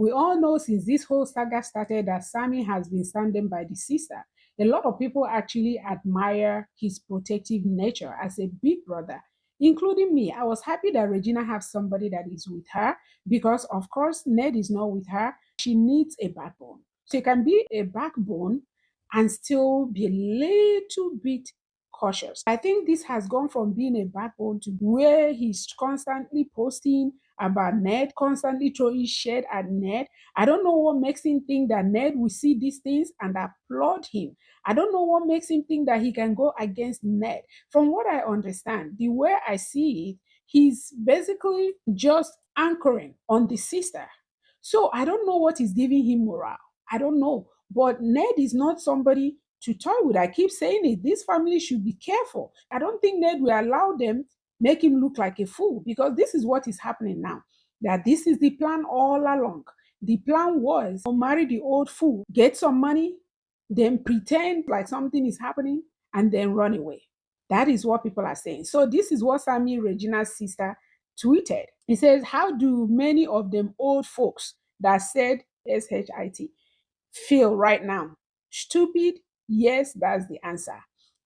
We all know since this whole saga started that Sammy has been standing by the sister. A lot of people actually admire his protective nature as a big brother, including me. I was happy that Regina has somebody that is with her because, of course, Ned is not with her. She needs a backbone. So you can be a backbone and still be a little bit cautious. I think this has gone from being a backbone to where he's constantly posting about Ned, constantly throwing shade at Ned. I don't know what makes him think that Ned will see these things and applaud him. I don't know what makes him think that he can go against Ned. From what I understand, the way I see it, he's basically just anchoring on the sister. So I don't know what is giving him morale. I don't know. But Ned is not somebody to toy with. I keep saying it. This family should be careful. I don't think Ned will allow them make him look like a fool because this is what is happening now. That this is the plan all along. The plan was to marry the old fool, get some money, then pretend like something is happening, and then run away. That is what people are saying. So this is what Sammy Regina's sister tweeted. He says, "How do many of them old folks that said SHIT feel right now? Stupid? Yes, that's the answer."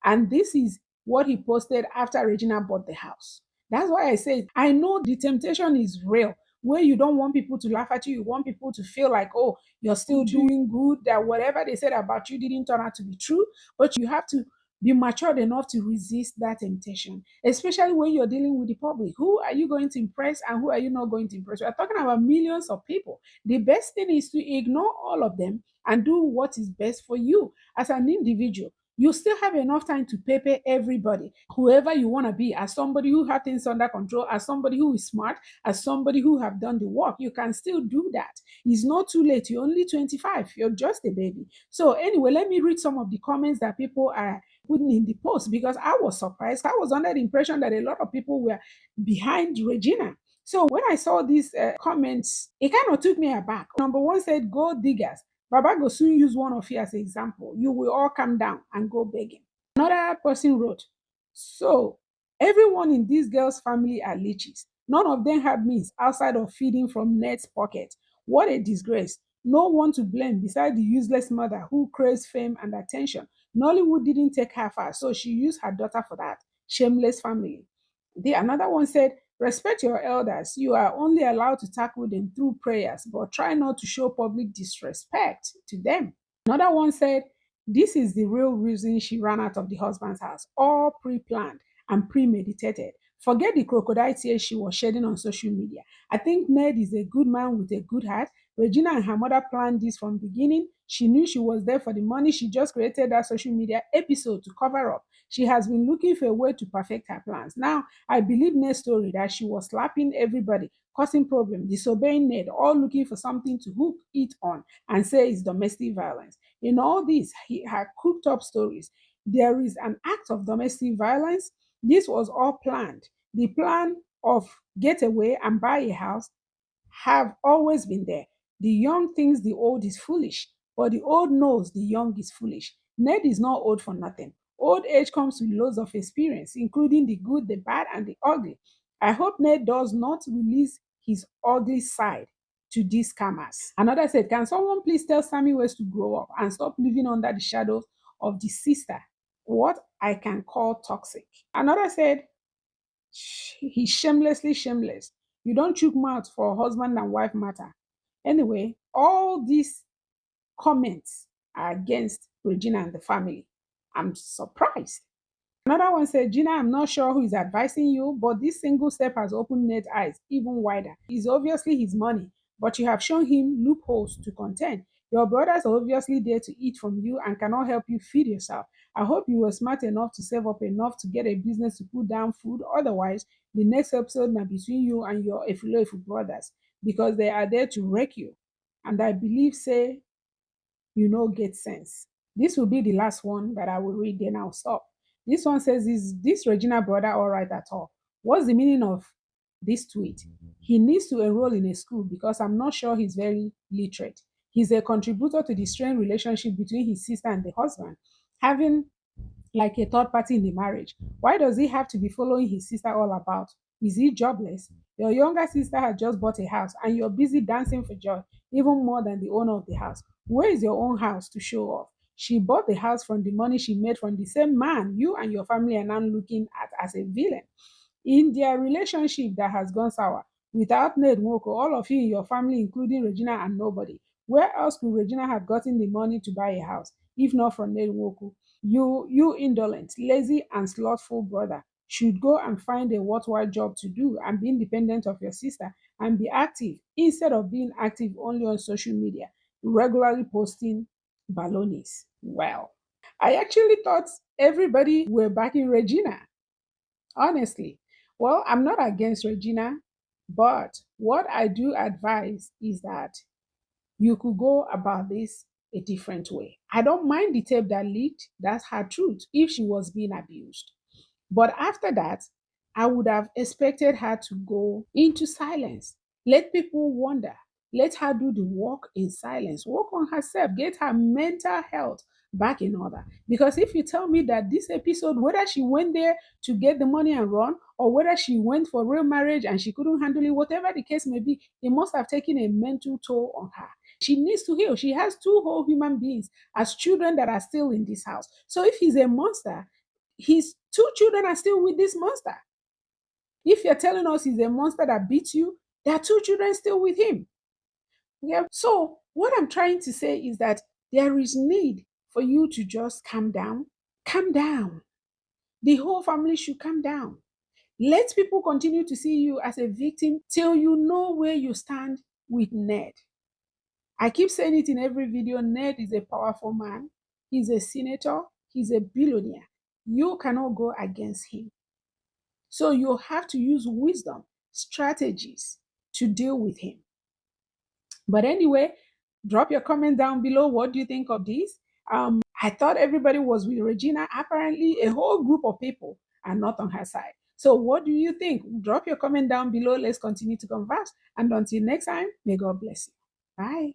And this is what he posted after Regina bought the house. That's why I say I know the temptation is real. Where you don't want people to laugh at you, you want people to feel like, oh, you're still doing good, that whatever they said about you didn't turn out to be true. But you have to be matured enough to resist that temptation, especially when you're dealing with the public. Who are you going to impress and who are you not going to impress? We're talking about millions of people. The best thing is to ignore all of them and do what is best for you as an individual. You still have enough time to pay everybody, whoever you want to be, as somebody who have things under control, as somebody who is smart, as somebody who have done the work. You can still do that. It's not too late. You're only 25. You're just a baby. So anyway, let me read some of the comments that people are putting in the post because I was surprised. I was under the impression that a lot of people were behind Regina. So when I saw these comments, it kind of took me aback. Number one said, "Gold diggers. Baba go soon use one of you as an example. You will all come down and go begging." Another person wrote, "So everyone in this girl's family are leeches. None of them have means outside of feeding from Ned's pocket. What a disgrace. No one to blame beside the useless mother who craves fame and attention. Nollywood didn't take her far, so she used her daughter for that. Shameless family." Another one said, "Respect your elders. You are only allowed to tackle them through prayers, but try not to show public disrespect to them." Another one said, "This is the real reason she ran out of the husband's house. All pre planned and premeditated. Forget the crocodile tears she was shedding on social media. I think Ned is a good man with a good heart. Regina and her mother planned this from the beginning. She knew she was there for the money. She just created that social media episode to cover up. She has been looking for a way to perfect her plans. Now, I believe Ned's story that she was slapping everybody, causing problems, disobeying Ned, all looking for something to hook it on and say it's domestic violence. In all this, he had cooked up stories. There is an act of domestic violence. This was all planned. The plan of get away and buy a house have always been there. The young thinks the old is foolish, but the old knows the young is foolish. Ned is not old for nothing. Old age comes with loads of experience, including the good, the bad, and the ugly. I hope Ned does not release his ugly side to these scammers." Another said, "Can someone please tell Sammy West to grow up and stop living under the shadow of the sister? What I can call toxic." Another said, "He's shamelessly shameless. You don't chook mouth for husband and wife matter." Anyway, all these comments are against Regina and the family. I'm surprised. Another one said, "Gina, I'm not sure who is advising you, but this single step has opened Ned's eyes even wider. It's obviously his money, but you have shown him loopholes to contend. Your brothers are obviously there to eat from you and cannot help you feed yourself. I hope you were smart enough to save up enough to get a business to put down food. Otherwise, the next episode might be between you and your Efulefu brothers because they are there to wreck you. And I believe, say, you know, get sense." This will be the last one that I will read, then I'll stop. This one says, "Is this Regina brother all right at all? What's the meaning of this tweet? He needs to enroll in a school because I'm not sure he's very literate. He's a contributor to the strained relationship between his sister and the husband, having like a third party in the marriage. Why does he have to be following his sister all about? Is he jobless? Your younger sister has just bought a house and you're busy dancing for joy, even more than the owner of the house. Where is your own house to show off? She bought the house from the money she made from the same man you and your family are now looking at as a villain. In their relationship that has gone sour, without Ned Nwoko, all of you in your family, including Regina and nobody, where else could Regina have gotten the money to buy a house, if not from Ned Nwoko? You indolent, lazy, and slothful brother should go and find a worthwhile job to do and be independent of your sister and be active instead of being active only on social media, regularly posting balonies. Well, I actually thought everybody were backing Regina, honestly. Well, I'm not against Regina, but what I do advise is that you could go about this a different way. I don't mind the tape that leaked, that's her truth, if she was being abused. But after that, I would have expected her to go into silence. Let people wonder. Let her do the work in silence. Work on herself. Get her mental health back in order. Because if you tell me that this episode, whether she went there to get the money and run, or whether she went for real marriage and she couldn't handle it, whatever the case may be, it must have taken a mental toll on her. She needs to heal. She has two whole human beings as children that are still in this house. So if he's a monster, his two children are still with this monster. If you're telling us he's a monster that beats you, there are two children still with him. Yeah. So what I'm trying to say is that there is need for you to just calm down. Calm down. The whole family should calm down. Let people continue to see you as a victim till you know where you stand with Ned. I keep saying it in every video. Ned is a powerful man. He's a senator. He's a billionaire. You cannot go against him. So you have to use wisdom, strategies to deal with him. But anyway, drop your comment down below. What do you think of this? I thought everybody was with Regina. Apparently, a whole group of people are not on her side. So, what do you think? Drop your comment down below. Let's continue to converse. And until next time, may God bless you. Bye.